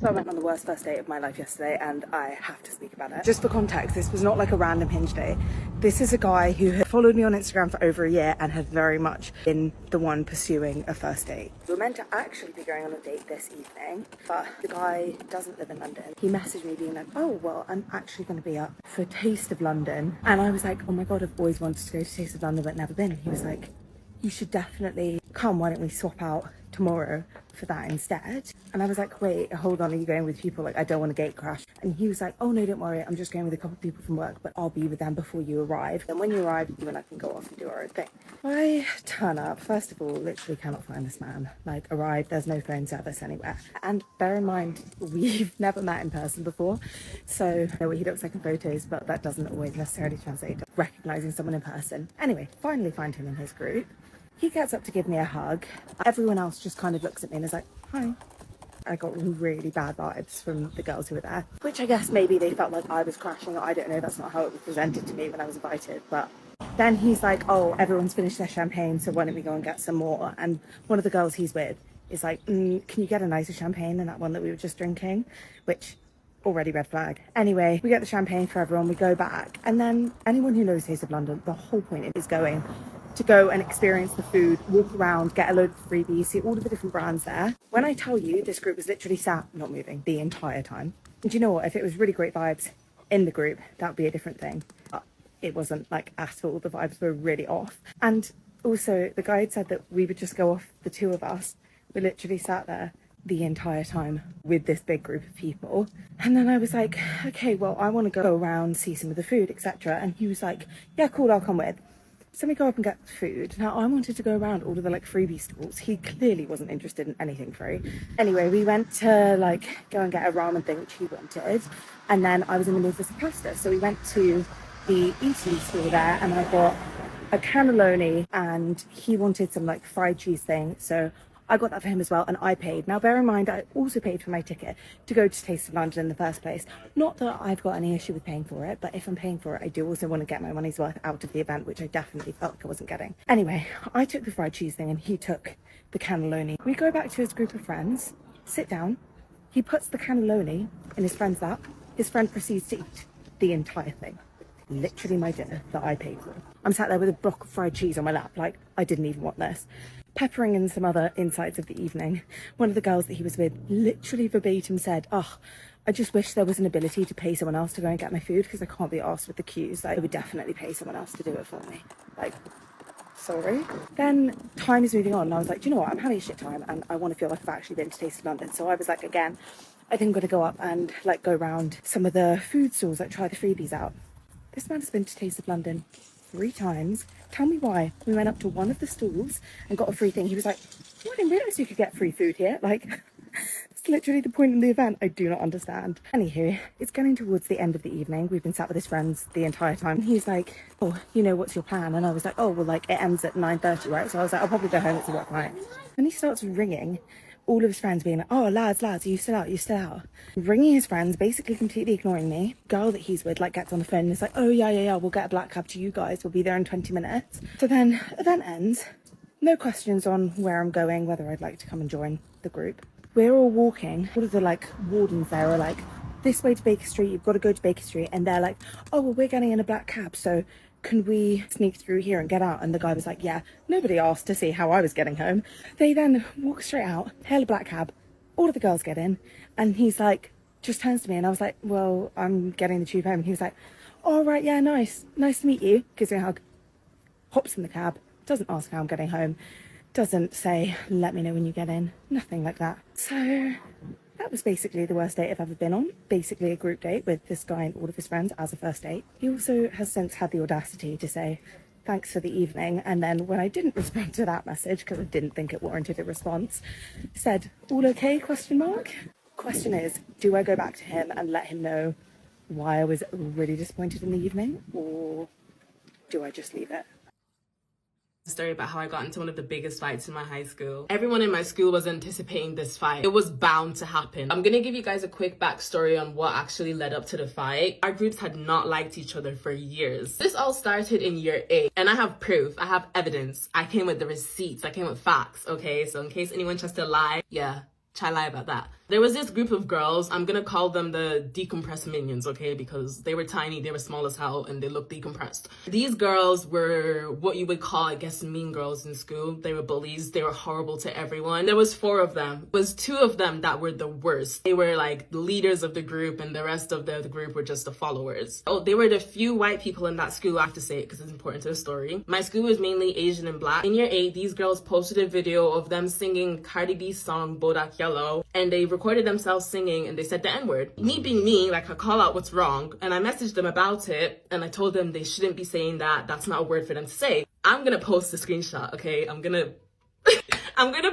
So I went on the worst first date of my life yesterday and I have to speak about it. Just for context, this was not like a random Hinge date. This is a guy who had followed me on Instagram for over a year and had very much been the one pursuing a first date. We were meant to actually be going on a date this evening, but the guy doesn't live in London. He messaged me being like, oh, well, I'm actually going to be up for Taste of London. And I was like, oh my God, I've always wanted to go to Taste of London but never been. He was like, you should definitely come. Why don't we swap out tomorrow for that instead? And I was like, wait, hold on, are you going with people? Like, I don't want to gate crash. And he was like, oh no, don't worry, I'm just going with a couple of people from work, but I'll be with them before you arrive. And when you arrive, you and I can go off and do our own thing. I turn up, first of all, literally cannot find this man. Like, arrive, there's no phone service anywhere. And bear in mind, we've never met in person before. So, I know what he looks like in photos, but that doesn't always necessarily translate to recognizing someone in person. Anyway, finally find him in his group. He gets up to give me a hug. Everyone else just kind of looks at me and is like, hi. I got really bad vibes from the girls who were there, which I guess maybe they felt like I was crashing. I don't know, that's not how it was presented to me when I was invited. But then he's like, oh, everyone's finished their champagne, so why don't we go and get some more? And one of the girls he's with is like, can you get a nicer champagne than that one that we were just drinking? Which, already red flag. Anyway, we get the champagne for everyone, we go back. And then anyone who knows Taste of London, the whole point is going to go and experience the food, walk around, get a load of freebies, see all of the different brands there. When I tell you, this group was literally sat, not moving, the entire time. And do you know what? If it was really great vibes in the group, that would be a different thing. But it wasn't like at all. The vibes were really off. And also, the guide said that we would just go off, the two of us. We literally sat there the entire time with this big group of people. And then I was like, okay, well, I want to go around, see some of the food, etc. And he was like, yeah, cool, I'll come with. So we go up and get food. Now, I wanted to go around all of the like freebie stalls. He clearly wasn't interested in anything free. Anyway, we went to like go and get a ramen thing, which he wanted. And then I was in the mood for some pasta. So we went to the Eaton store there and I got a cannelloni and he wanted some like fried cheese thing. So I got that for him as well and I paid. Now bear in mind, I also paid for my ticket to go to Taste of London in the first place. Not that I've got any issue with paying for it, but if I'm paying for it, I do also want to get my money's worth out of the event, which I definitely felt like I wasn't getting. Anyway, I took the fried cheese thing and he took the cannelloni. We go back to his group of friends, sit down, he puts the cannelloni in his friend's lap, his friend proceeds to eat the entire thing. Literally my dinner that I paid for. I'm sat there with a block of fried cheese on my lap, like I didn't even want this. Peppering in some other insights of the evening, one of the girls that he was with literally verbatim said, oh, I just wish there was an ability to pay someone else to go and get my food because I can't be arsed with the queues. Like, I would definitely pay someone else to do it for me. Like, sorry. Then time is moving on and I was like, do you know what, I'm having a shit time and I want to feel like I've actually been to Taste of London. So I was like, again, I think I'm going to go up and like go around some of the food stalls, like try the freebies out. This man has been to Taste of London 3 times. Tell me why. We went up to one of the stalls and got a free thing. He was like, oh, I didn't realise you could get free food here. Like, it's literally the point of the event. I do not understand. Anywho, it's getting towards the end of the evening. We've been sat with his friends the entire time. And he's like, oh, you know, what's your plan? And I was like, oh, well, like, it ends at 9:30, right? So I was like, I'll probably go home. It's a work night. And he starts ringing all of his friends being like, oh, lads, are you still out? You still out? Ringing his friends, basically completely ignoring me. Girl that he's with, like, gets on the phone and is like, oh, yeah, we'll get a black cab to you guys. We'll be there in 20 minutes. So then, event ends. No questions on where I'm going, whether I'd like to come and join the group. We're all walking. All of the, like, wardens there are like, this way to Baker Street, you've got to go to Baker Street. And they're like, oh, well, we're getting in a black cab, so can we sneak through here and get out? And the guy was like, yeah, nobody asked to see how I was getting home. They then walk straight out, hail a black cab, all of the girls get in, and he's like, just turns to me, and I was like, well, I'm getting the tube home. And he was like, all right, yeah, nice to meet you, gives me a hug, hops in the cab, doesn't ask how I'm getting home, doesn't say, let me know when you get in, nothing like that. So that was basically the worst date I've ever been on. Basically a group date with this guy and all of his friends as a first date. He also has since had the audacity to say, thanks for the evening. And then when I didn't respond to that message, because I didn't think it warranted a response, said, all okay, question mark? Question is, do I go back to him and let him know why I was really disappointed in the evening? Or do I just leave it? Story about how I got into one of the biggest fights in my high school. Everyone in my school was anticipating this fight. It was bound to happen. I'm gonna give you guys a quick backstory on what actually led up to the fight. Our groups had not liked each other for years. This all started in year 8 and I have proof, I have evidence. I came with the receipts, I came with facts, okay? So in case anyone tries to lie, yeah, try lie about that. There was this group of girls, I'm gonna call them the decompressed minions, okay? Because they were tiny, they were small as hell, and they looked decompressed. These girls were what you would call, I guess, mean girls in school. They were bullies, they were horrible to everyone. There was 4 of them. It was 2 of them that were the worst. They were like the leaders of the group, and the rest of the group were just the followers. Oh, they were the few white people in that school, I have to say it because it's important to the story. My school was mainly Asian and black. In year 8, these girls posted a video of them singing Cardi B's song Bodak Yellow, and they recorded themselves singing and they said the N-word. Me being me, like, I call out what's wrong, and I messaged them about it, and I told them they shouldn't be saying that. That's not a word for them to say. I'm gonna post the screenshot, okay? I'm gonna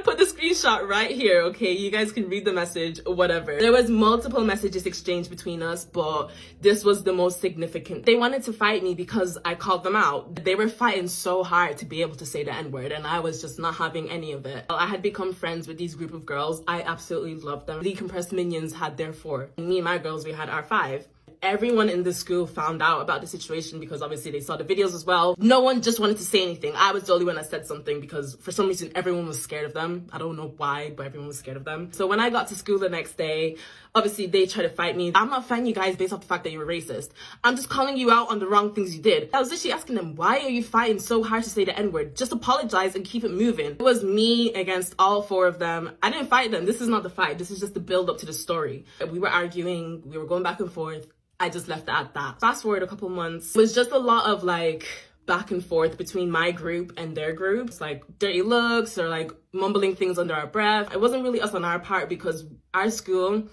put the screenshot right here, okay? You guys can read the message, whatever. There was multiple messages exchanged between us, but this was the most significant. They wanted to fight me because I called them out. They were fighting so hard to be able to say the N-word, and I was just not having any of it. I had become friends with these group of girls. I absolutely loved them. The Decompressed Minions had their 4. Me and my girls, we had our 5. Everyone in the school found out about the situation because obviously they saw the videos as well. No one just wanted to say anything. I was the only one that said something because for some reason everyone was scared of them. I don't know why, but everyone was scared of them. So when I got to school the next day, obviously they tried to fight me. I'm not fighting you guys based off the fact that you were racist. I'm just calling you out on the wrong things you did. I was literally asking them, why are you fighting so hard to say the N-word? Just apologize and keep it moving. It was me against all 4 of them. I didn't fight them. This is not the fight. This is just the build up to the story. We were arguing. We were going back and forth. I just left it at that. Fast forward a couple months, it was just a lot of like back and forth between my group and their groups, like dirty looks or like mumbling things under our breath. It wasn't really us on our part because our school,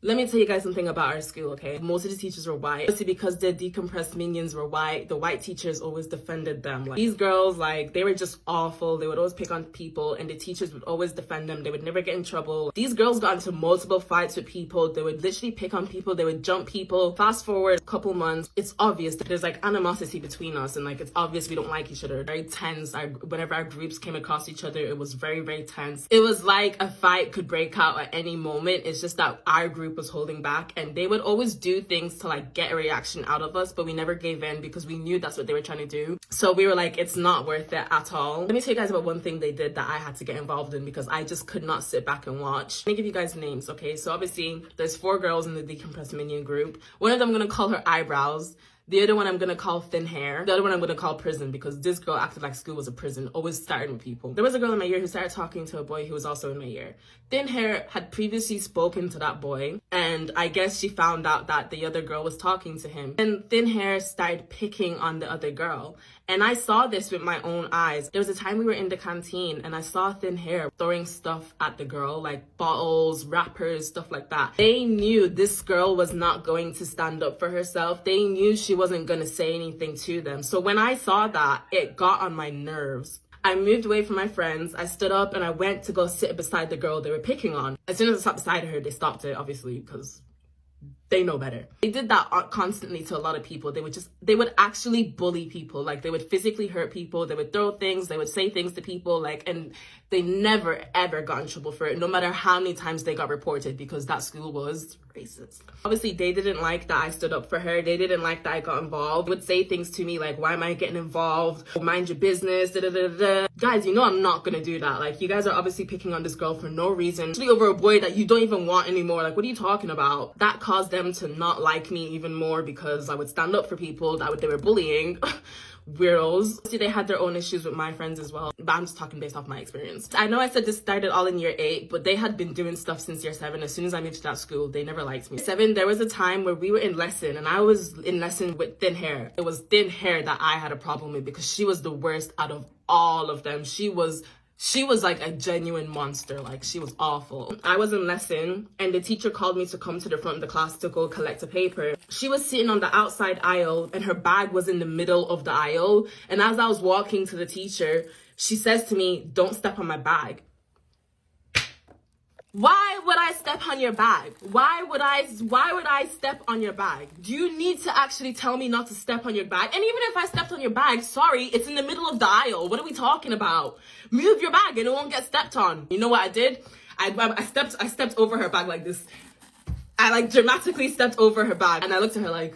let me tell you guys something about our school, okay? Most of the teachers were white. Obviously, because the Decompressed Minions were white, the white teachers always defended them. Like, these girls, like, they were just awful. They would always pick on people, and the teachers would always defend them. They would never get in trouble. These girls got into multiple fights with people. They would literally pick on people. They would jump people. Fast forward a couple months, it's obvious that there's, like, animosity between us, and, like, it's obvious we don't like each other. Very tense. Whenever our groups came across each other, it was very, very tense. It was like a fight could break out at any moment. It's just that our group was holding back, and they would always do things to like get a reaction out of us, but we never gave in because we knew that's what they were trying to do. So we were like, it's not worth it at all. Let me tell you guys about one thing they did that I had to get involved in because I just could not sit back and watch. Let me give you guys names, okay? So obviously there's 4 girls in the Decompressed Minion group. One of them I'm gonna call her Eyebrows. The other one I'm gonna call Thin Hair. The other one I'm gonna call Prison because this girl acted like school was a prison, always starting with people. There was a girl in my year who started talking to a boy who was also in my year. Thin Hair had previously spoken to that boy, and I guess she found out that the other girl was talking to him. And Thin Hair started picking on the other girl. And I saw this with my own eyes. There was a time we were in the canteen and I saw Thin Hair throwing stuff at the girl, like bottles, wrappers, stuff like that. They knew this girl was not going to stand up for herself. They knew she wasn't going to say anything to them. So when I saw that, it got on my nerves. I moved away from my friends. I stood up and I went to go sit beside the girl they were picking on. As soon as I sat beside her, they stopped it, obviously, because they know better. They did that constantly to a lot of people. They would actually bully people. Like, they would physically hurt people. They would throw things. They would say things to people. Like, and they never, ever got in trouble for it, no matter how many times they got reported, because that school was racist. Obviously, they didn't like that I stood up for her. They didn't like that I got involved. They would say things to me like, why am I getting involved? Mind your business, da da da da. Guys, you know I'm not gonna do that. Like, you guys are obviously picking on this girl for no reason, especially over a boy that you don't even want anymore. Like, what are you talking about? That caused them to not like me even more because I would stand up for people that they were bullying. Weirdos. See, they had their own issues with my friends as well, but I'm just talking based off my experience. I know I said this started all in year 8, but they had been doing stuff since year 7. As soon as I moved to that school, they never liked me. 7, there was a time where we were in lesson and I was in lesson with Thin Hair. It was Thin Hair that I had a problem with because she was the worst out of all of them. She was like a genuine monster. Like, she was awful. I was in lesson and the teacher called me to come to the front of the class to go collect a paper. She was sitting on the outside aisle and her bag was in the middle of the aisle. And as I was walking to the teacher, she says to me, "Don't step on my bag." Why would I step on your bag? Why would I step on your bag? Do you need to actually tell me not to step on your bag? And even if I stepped on your bag, sorry, it's in the middle of the aisle. What are we talking about? Move your bag and it won't get stepped on. You know what I did? I stepped over her bag like this. I like dramatically stepped over her bag and I looked at her like,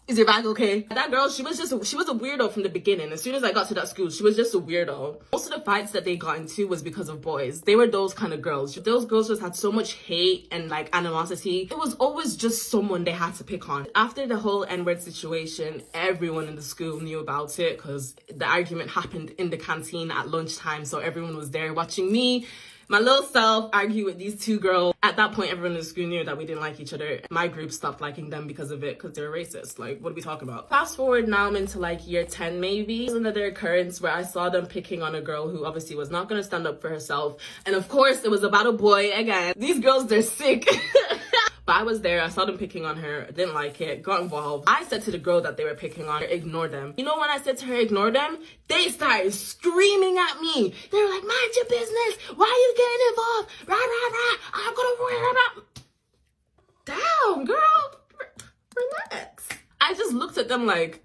Is your bag okay? That girl, she was a weirdo from the beginning. As soon as I got to that school, she was just a weirdo. Most of the fights that they got into was because of boys. They were those kind of girls. Those girls just had so much hate and like animosity. It was always just someone they had to pick on. After the whole N-word situation, everyone in the school knew about it because the argument happened in the canteen at lunchtime. So everyone was there watching me, my little self, argue with these two girls. At that point, everyone in the school knew that we didn't like each other. My group stopped liking them because of it, because they're racist. Like, what are we talking about? Fast forward now, I'm into like year 10 maybe. It was another occurrence where I saw them picking on a girl who obviously was not going to stand up for herself. And of course, it was about a boy again. These girls, they're sick. But I was there, I saw them picking on her, didn't like it, got involved. I said to the girl that they were picking on her, ignore them. You know when I said to her, ignore them? They started screaming at me. They were like, mind your business. Why are you getting involved? Rah, rah, rah. I'm gonna... Damn, girl. Relax. I just looked at them like,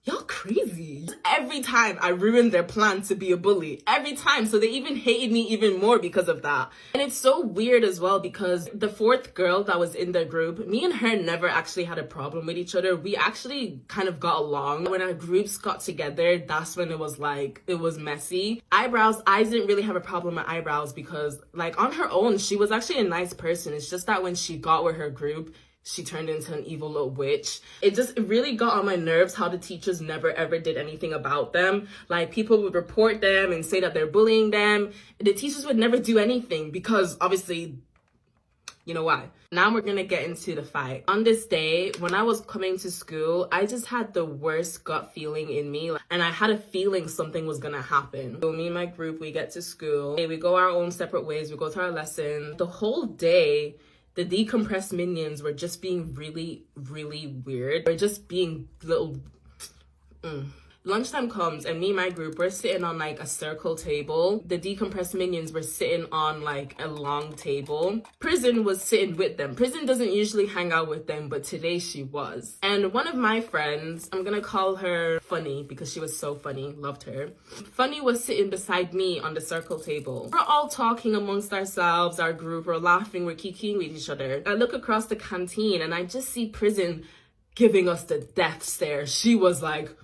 y'all crazy. Every time I ruined their plan to be a bully. Every time. So they even hated me even more because of that. And it's so weird as well because the fourth girl that was in the group, me and her never actually had a problem with each other. We actually kind of got along. When our groups got together, that's when it was messy. Eyebrows, I didn't really have a problem with eyebrows because like on her own, she was actually a nice person. It's just that when she got with her group, she turned into an evil little witch. It really got on my nerves how the teachers never ever did anything about them. Like people would report them and say that they're bullying them. The teachers would never do anything because obviously, you know why. Now we're gonna get into the fight. On this day, when I was coming to school, I just had the worst gut feeling in me. And I had a feeling something was gonna happen. So me and my group, we get to school. We go our own separate ways. We go to our lesson. The whole day, the decompressed minions were just being really, really weird. They're just being little... Lunchtime comes and me and my group, we're sitting on like a circle table. The decompressed minions were sitting on like a long table. Prison was sitting with them. Prison doesn't usually hang out with them, but today she was. And one of my friends, I'm gonna call her Funny because she was so funny, loved her. Funny was sitting beside me on the circle table. We're all talking amongst ourselves, our group, we're laughing, we're kikiing with each other. I look across the canteen and I just see Prison giving us the death stare. She was like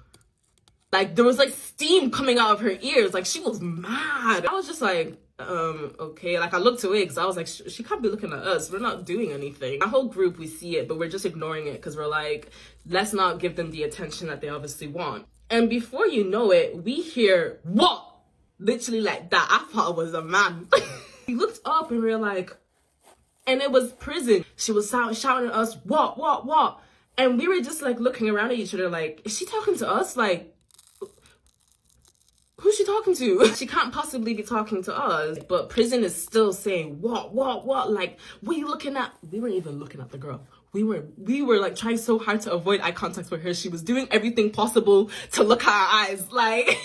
there was like steam coming out of her ears. Like she was mad. I was just like, okay. Like I looked away because I was like, she can't be looking at us. We're not doing anything. Our whole group, we see it, but we're just ignoring it because we're like, let's not give them the attention that they obviously want. And before you know it, we hear, what? Literally like that. I thought it was a man. We looked up and we were like, and it was Prison. She was shouting at us, what? And we were just like looking around at each other like, is she talking to us? Like, who's she talking to? She can't possibly be talking to us. But Prison is still saying, what? Like, what are you looking at? We weren't even looking at the girl. We were like trying so hard to avoid eye contact with her. She was doing everything possible to look at our eyes. Like,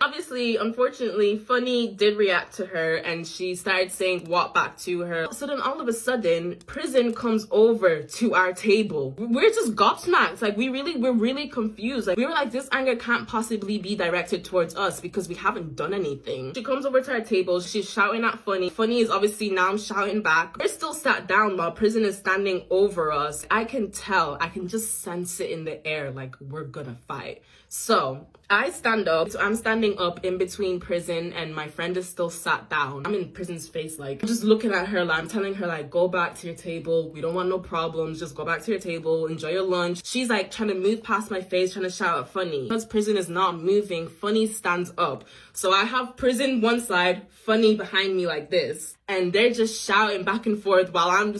obviously, unfortunately, Funny did react to her and she started saying what back to her. So then all of a sudden, Prison comes over to our table. We're just gobsmacked. Like, we're really confused. Like, we were like, this anger can't possibly be directed towards us because we haven't done anything. She comes over to our table. She's shouting at Funny. Funny is obviously now shouting back. We're still sat down while Prison is standing over us. I can tell, I can just sense it in the air, like we're gonna fight. So I stand up. So I'm standing up in between Prison and my friend is still sat down. I'm in Prison's face, like I'm just looking at her, like I'm telling her like, go back to your table. We don't want no problems. Just go back to your table, enjoy your lunch. She's like trying to move past my face, trying to shout at Funny. Because Prison is not moving, Funny stands up. So I have Prison one side, Funny behind me like this. And they're just shouting back and forth while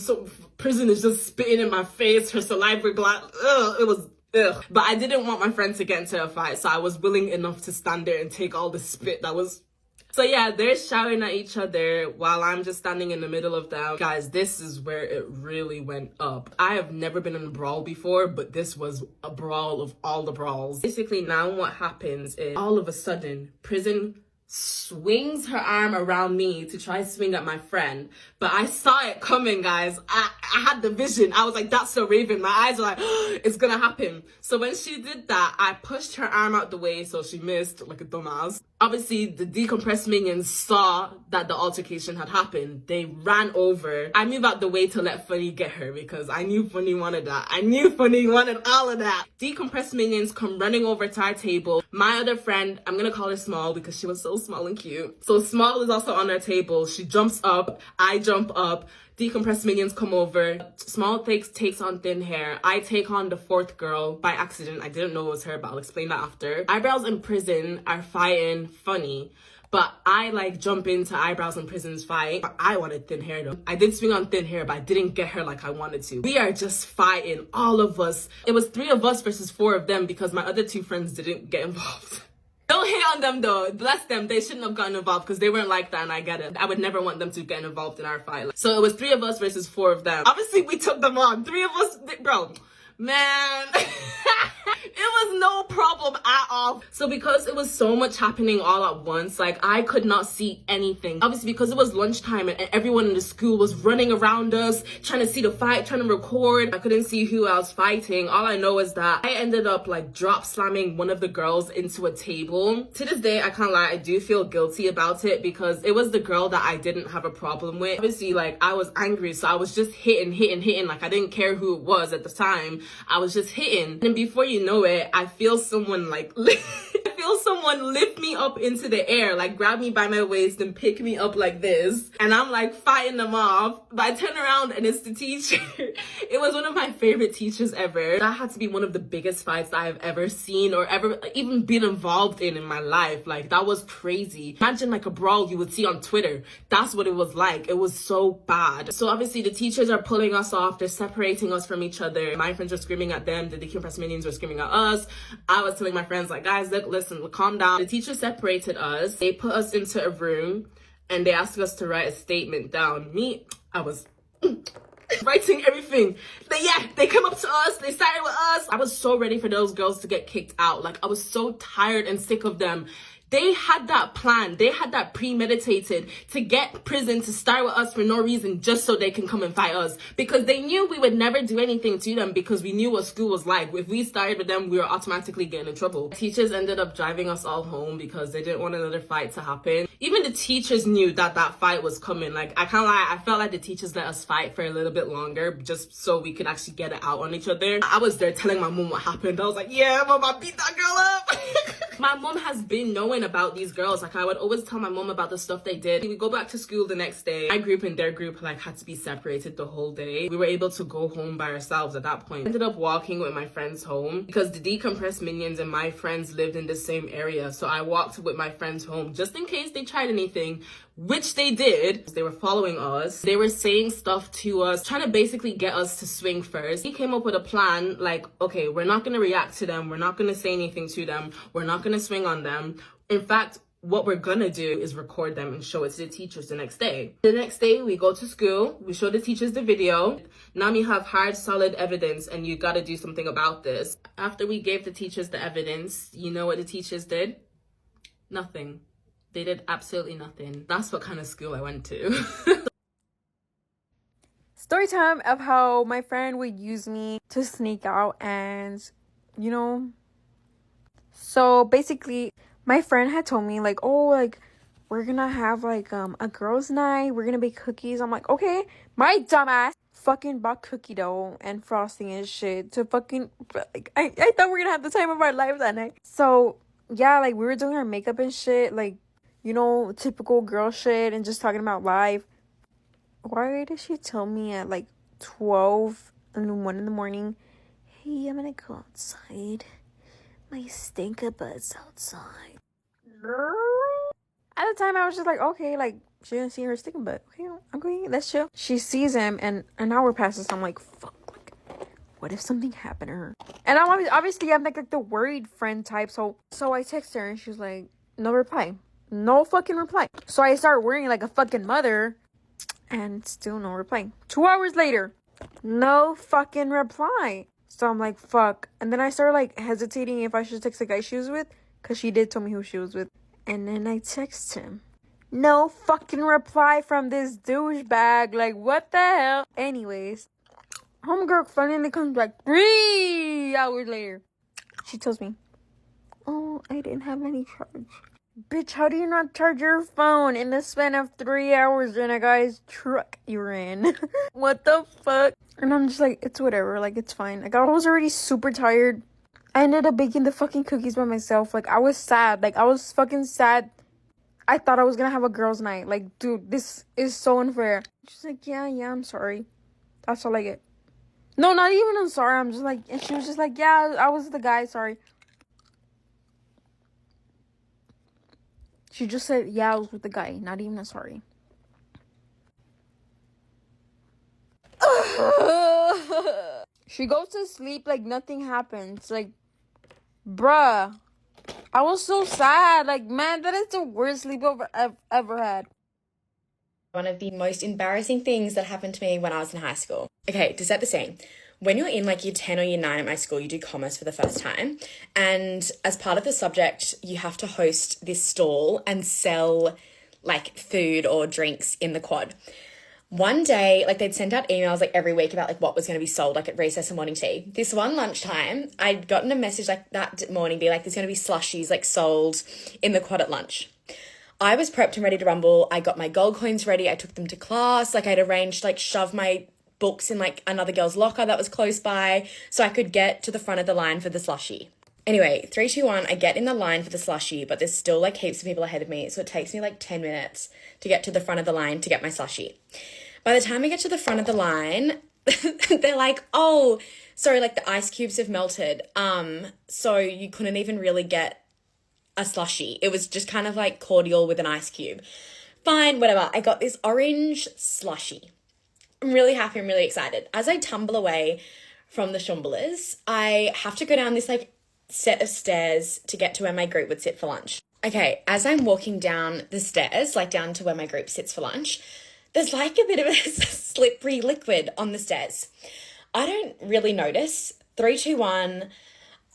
Prison is just spitting in my face, her saliva gland. It was ugh. But I didn't want my friend to get into a fight, so I was willing enough to stand there and take all the spit that was... So yeah, they're shouting at each other while I'm just standing in the middle of them. Guys, this is where it really went up. I have never been in a brawl before, but this was a brawl of all the brawls. Basically, now what happens is all of a sudden, Prison swings her arm around me to try to swing at my friend, but I saw it coming, guys. I had the vision. I was like, that's so Raven. My eyes were like, it's gonna happen. So when she did that, I pushed her arm out the way so she missed like a dumbass. Obviously, the decompressed minions saw that the altercation had happened. They ran over. I moved out the way to let Funny get her because I knew Funny wanted that. I knew Funny wanted all of that. Decompressed minions come running over to our table. My other friend, I'm gonna call her Small because she was so small and cute. So Small is also on our table. She jumps up. I jump up. Decompressed minions come over. Small takes on Thin Hair. I take on the fourth girl by accident. I didn't know it was her, but I'll explain that after. Eyebrows in Prison are fighting Funny. But I like jump into Eyebrows in Prison's fight. But I wanted Thin Hair though. I did swing on Thin Hair, but I didn't get her like I wanted to. We are just fighting, all of us. It was 3 of us versus 4 of them because my other 2 friends didn't get involved. Don't hate on them though. Bless them. They shouldn't have gotten involved because they weren't like that and I get it. I would never want them to get involved in our fight. So it was 3 of us versus 4 of them. Obviously we took them on. 3 of us, bro. Man, it was no problem at all. So because it was so much happening all at once, like I could not see anything. Obviously because it was lunchtime and everyone in the school was running around us, trying to see the fight, trying to record. I couldn't see who else fighting. All I know is that I ended up like drop slamming one of the girls into a table. To this day, I can't lie, I do feel guilty about it because it was the girl that I didn't have a problem with. Obviously, like I was angry, so I was just hitting. Like I didn't care who it was at the time. I was just hitting. And before you know it, I feel someone like someone lift me up into the air, like grab me by my waist and pick me up like this. And I'm like fighting them off. But I turn around and it's the teacher. It was one of my favorite teachers ever. That had to be one of the biggest fights that I've ever seen or ever even been involved in my life. Like that was crazy. Imagine like a brawl you would see on Twitter. That's what it was like. It was so bad. So obviously the teachers are pulling us off. They're separating us from each other. My friends were screaming at them. The decompressed minions were screaming at us. I was telling my friends like, guys, listen, calm down. The teacher separated us. They put us into a room and they asked us to write a statement down. I was writing everything. They came up to us. They started with us. I was so ready for those girls to get kicked out. Like I was so tired and sick of them. They had that plan. They had that premeditated to get prison to start with us for no reason, just so they can come and fight us. Because they knew we would never do anything to them because we knew what school was like. If we started with them, we were automatically getting in trouble. Teachers ended up driving us all home because they didn't want another fight to happen. Even the teachers knew that that fight was coming. Like, I can't lie, I felt like the teachers let us fight for a little bit longer just so we could actually get it out on each other. I was there telling my mom what happened. I was like, yeah, mom, I beat that girl up. My mom has been knowing about these girls. Like I would always tell my mom about the stuff they did. We go back to school the next day. My group and their group like had to be separated the whole day. We were able to go home by ourselves at that point. I ended up walking with my friends home because the decompressed minions and my friends lived in the same area. So I walked with my friends home just in case they tried anything, which they did. They were following us. They were saying stuff to us, trying to basically get us to swing first. He came up with a plan like, okay, we're not going to react to them. We're not going to say anything to them. We're not going to swing on them. In fact, what we're gonna do is record them and show it to the teachers the next day. The next day, we go to school, we show the teachers the video. Now we have hard, solid evidence and you gotta do something about this. After we gave the teachers the evidence, you know what the teachers did? Nothing. They did absolutely nothing. That's what kind of school I went to. Story time of how my friend would use me to sneak out and, you know. So basically, my friend had told me like, oh, like we're gonna have like a girls' night. We're gonna bake cookies. I'm like, okay. My dumbass fucking bought cookie dough and frosting and shit to fucking like I thought we were gonna have the time of our lives that night. So yeah, like we were doing our makeup and shit, like, you know, typical girl shit and just talking about life. Why did she tell me at like 12 and 1 in the morning, hey, I'm gonna go outside? My stinker butt's outside. At the time, I was just like, okay, like, she didn't see her stinking butt. Okay, I'm going, let's chill. She sees him, and an hour passes. I'm like, fuck, like, what if something happened to her? And I'm obviously, I'm like the worried friend type. So I text her, and she's like, no reply. No fucking reply. So I start worrying like a fucking mother, and still no reply. 2 hours later, no fucking reply. So I'm like, fuck. And then I started like hesitating if I should text the guy she was with, because she did tell me who she was with. And then I text him. No fucking reply from this douchebag. Like, what the hell? Anyways, Homegirl finally comes back 3 hours later. She tells me, oh, I didn't have any charge. Bitch, how do you not charge your phone in the span of 3 hours in a guy's truck you're in? What the fuck? And I'm just like, it's whatever. Like, it's fine. Like, I was already super tired. I ended up baking the fucking cookies by myself. Like, I was sad. Like, I was fucking sad. I thought I was gonna have a girls' night. Like, dude, this is so unfair. She's like, yeah, I'm sorry. That's all I get. No, not even I'm sorry. I'm just like, and she was just like, yeah, I was the guy. Sorry. She just said, yeah, I was with the guy. Not even a sorry. She goes to sleep like nothing happens. Like, bruh. I was so sad. Like, man, that is the worst sleepover I've ever had. One of the most embarrassing things that happened to me when I was in high school. Okay, to set the scene. When you're in like year 10 or year 9 at my school, you do commerce for the first time. And as part of the subject, you have to host this stall and sell like food or drinks in the quad. One day, like they'd send out emails like every week about like what was going to be sold like at recess and morning tea. This one lunchtime, I'd gotten a message like that morning be like, there's going to be slushies like sold in the quad at lunch. I was prepped and ready to rumble. I got my gold coins ready. I took them to class. Like I'd arranged like shove my books in like another girl's locker that was close by so I could get to the front of the line for the slushie. Anyway, 3, 2, 1, I get in the line for the slushie, but there's still like heaps of people ahead of me. So it takes me like 10 minutes to get to the front of the line to get my slushie. By the time I get to the front of the line, they're like, oh, sorry, like the ice cubes have melted. So you couldn't even really get a slushie. It was just kind of like cordial with an ice cube. Fine, whatever. I got this orange slushie. I'm really happy. I'm really excited. As I tumble away from the shumblers, I have to go down this like set of stairs to get to where my group would sit for lunch. Okay, as I'm walking down the stairs, like down to where my group sits for lunch, there's like a bit of a slippery liquid on the stairs. I don't really notice. 3, 2, 1.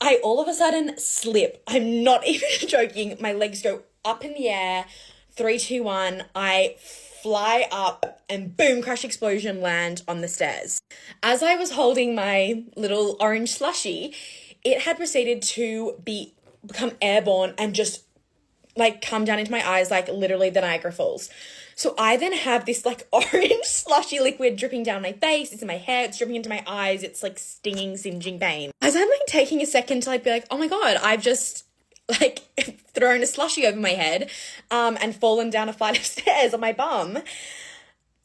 I all of a sudden slip. I'm not even joking. My legs go up in the air. 3, 2, 1. I fly up and boom, crash explosion, land on the stairs. As I was holding my little orange slushie, it had proceeded to become airborne and just like come down into my eyes like literally the Niagara Falls. So I then have this like orange slushy liquid dripping down my face. It's in my hair. It's dripping into my eyes. It's like stinging, singeing pain. As I'm like taking a second to like be like, oh my God, I've just like thrown a slushy over my head and fallen down a flight of stairs on my bum.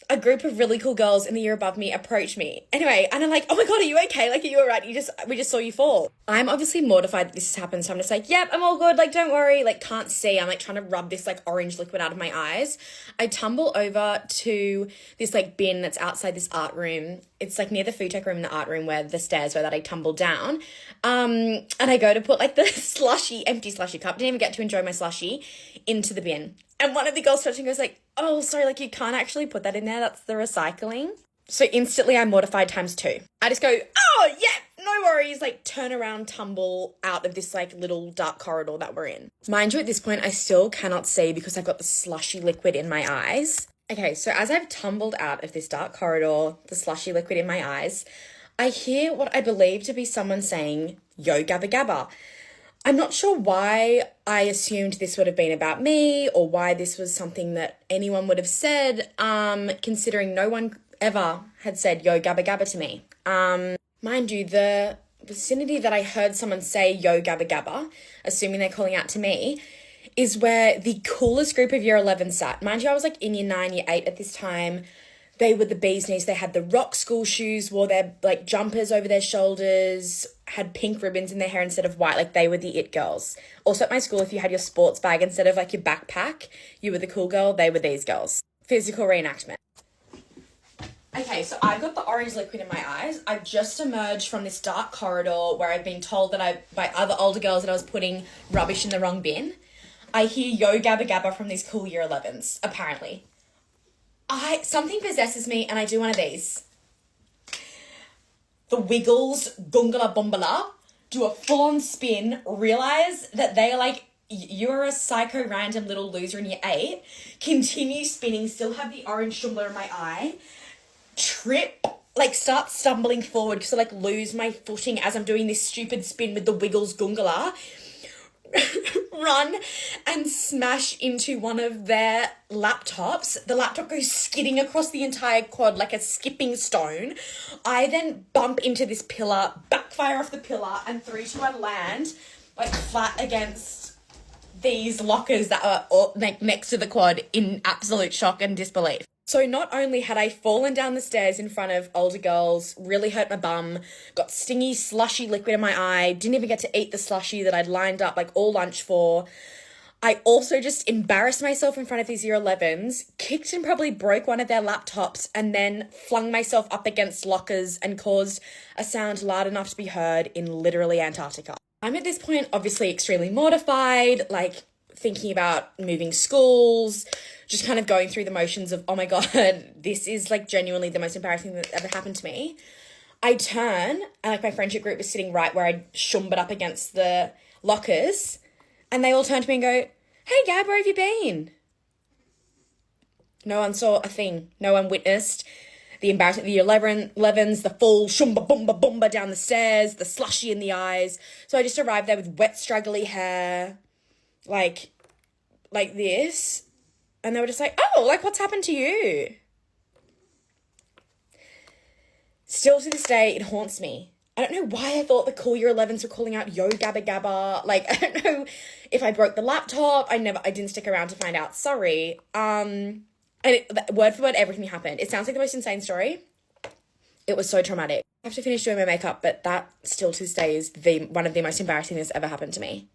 A group of really cool girls in the year above me approached me. Anyway, and I'm like, oh my God, are you okay? Like, are you all right? We just saw you fall. I'm obviously mortified that this has happened. So I'm just like, yep, I'm all good. Like, don't worry. Like, can't see. I'm like trying to rub this like orange liquid out of my eyes. I tumble over to this like bin that's outside this art room. It's like near the food tech room in the art room where the stairs were that I tumbled down. And I go to put like the empty slushy cup, didn't even get to enjoy my slushy, into the bin. And one of the girls touching goes like, oh, sorry, like you can't actually put that in there. That's the recycling. So instantly I'm mortified ×2. I just go, oh, yeah, no worries. Like turn around, tumble out of this like little dark corridor that we're in. Mind you, at this point, I still cannot see because I've got the slushy liquid in my eyes. Okay, so as I've tumbled out of this dark corridor, the slushy liquid in my eyes, I hear what I believe to be someone saying, yo, gabba gabba. I'm not sure why I assumed this would have been about me or why this was something that anyone would have said, considering no one ever had said, yo, gabba gabba to me. Mind you, the vicinity that I heard someone say, yo, gabba gabba, assuming they're calling out to me, is where the coolest group of year 11 sat. Mind you, I was like in year 9, year 8 at this time. They were the bee's knees. They had the rock school shoes, wore their like jumpers over their shoulders, had pink ribbons in their hair instead of white. Like they were the it girls. Also at my school, if you had your sports bag instead of like your backpack, you were the cool girl. They were these girls. Physical reenactment. Okay, so I've got the orange liquid in my eyes. I've just emerged from this dark corridor where I've been told that by other older girls that I was putting rubbish in the wrong bin. I hear yo gabba gabba from these cool year 11s, apparently. Something possesses me and I do one of these. The Wiggles, Gungala Bombala, do a full-on spin, realise that they are like, you're a psycho random little loser in year 8, continue spinning, still have the orange tumbler in my eye, trip, like start stumbling forward because I like lose my footing as I'm doing this stupid spin with the Wiggles Goongala. Run and smash into one of their laptops. The laptop goes skidding across the entire quad like a skipping stone. I then bump into this pillar, backfire off the pillar, and 3, 2, 1 land like flat against these lockers that are all, like next to the quad in absolute shock and disbelief. So not only had I fallen down the stairs in front of older girls, really hurt my bum, got stingy, slushy liquid in my eye, didn't even get to eat the slushy that I'd lined up like all lunch for. I also just embarrassed myself in front of these year 11s, kicked and probably broke one of their laptops, and then flung myself up against lockers and caused a sound loud enough to be heard in literally Antarctica. I'm at this point obviously extremely mortified, like thinking about moving schools, just kind of going through the motions of, oh my God, this is like genuinely the most embarrassing thing that's ever happened to me. I turn and like my friendship group was sitting right where I'd shumbered up against the lockers, and they all turn to me and go, hey Gab, where have you been? No one saw a thing. No one witnessed the embarrassment, the 11s, the full shumba bumba bumba down the stairs, the slushy in the eyes. So I just arrived there with wet, straggly hair, like this. And they were just like, oh, like what's happened to you? Still to this day, it haunts me. I don't know why I thought the cool year 11s were calling out, yo, gabba gabba. Like, I don't know if I broke the laptop. I didn't stick around to find out. Sorry. And word for word, everything happened. It sounds like the most insane story. It was so traumatic. I have to finish doing my makeup, but that still to this day is one of the most embarrassing things that's ever happened to me.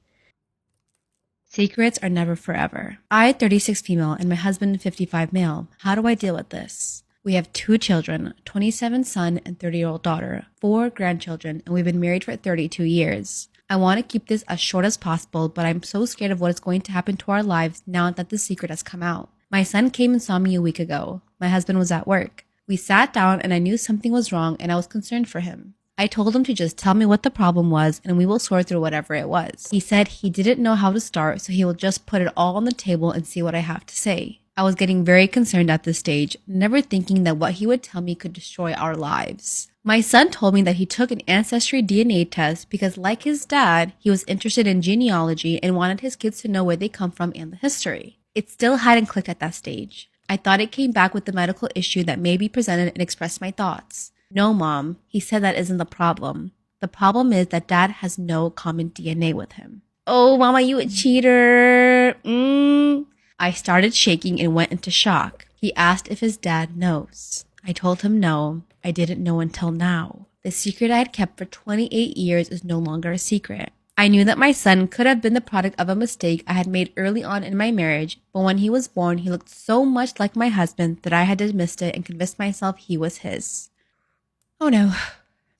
Secrets are never forever. I, 36 female, and my husband, 55 male. How do I deal with this? We have 2 children, 27 son and 30-year-old daughter, 4 grandchildren, and we've been married for 32 years. I want to keep this as short as possible, but I'm so scared of what is going to happen to our lives now that the secret has come out. My son came and saw me a week ago. My husband was at work. We sat down and I knew something was wrong and I was concerned for him. I told him to just tell me what the problem was and we will sort through whatever it was. He said he didn't know how to start, so he will just put it all on the table and see what I have to say. I was getting very concerned at this stage, never thinking that what he would tell me could destroy our lives. My son told me that he took an ancestry DNA test because, like his dad, he was interested in genealogy and wanted his kids to know where they come from and the history. It still hadn't clicked at that stage. I thought it came back with the medical issue that may be presented and expressed my thoughts. No, Mom, he said that isn't the problem. The problem is that Dad has no common DNA with him. Oh, Mama, you a cheater. I started shaking and went into shock. He asked if his dad knows. I told him no, I didn't know until now. The secret I had kept for 28 years is no longer a secret. I knew that my son could have been the product of a mistake I had made early on in my marriage, but when he was born, he looked so much like my husband that I had dismissed it and convinced myself he was his. Oh no.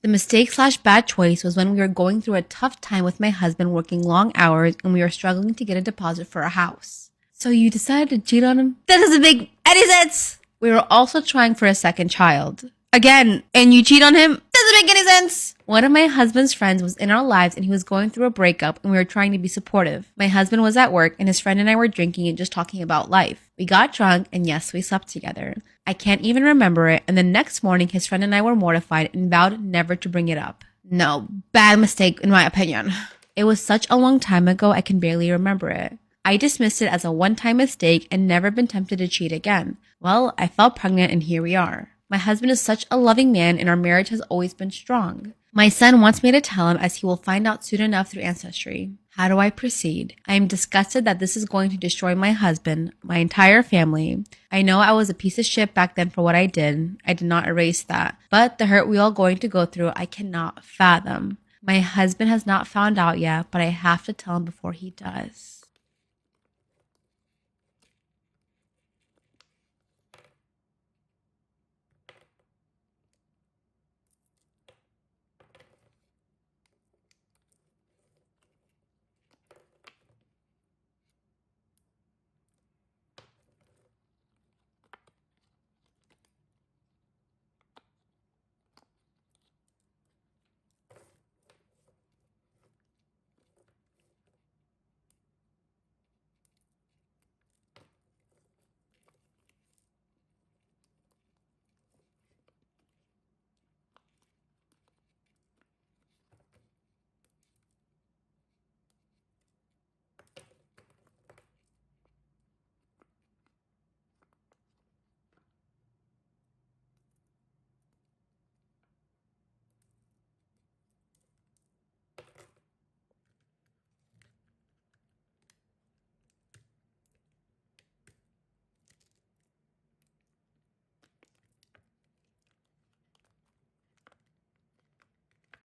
The mistake/bad choice was when we were going through a tough time with my husband working long hours and we were struggling to get a deposit for a house. So you decided to cheat on him? That doesn't make any sense! We were also trying for a second child. Again, and you cheat on him? Doesn't make any sense! One of my husband's friends was in our lives and he was going through a breakup and we were trying to be supportive. My husband was at work and his friend and I were drinking and just talking about life. We got drunk and yes, we slept together. I can't even remember it, and the next morning his friend and I were mortified and vowed never to bring it up. No, bad mistake in my opinion. It was such a long time ago I can barely remember it. I dismissed it as a one-time mistake and never been tempted to cheat again. Well, I fell pregnant and here we are. My husband is such a loving man and our marriage has always been strong. My son wants me to tell him as he will find out soon enough through Ancestry. How do I proceed? I am disgusted that this is going to destroy my husband, my entire family. I know I was a piece of shit back then for what I did. I did not erase that. But the hurt we all going to go through, I cannot fathom. My husband has not found out yet, but I have to tell him before he does.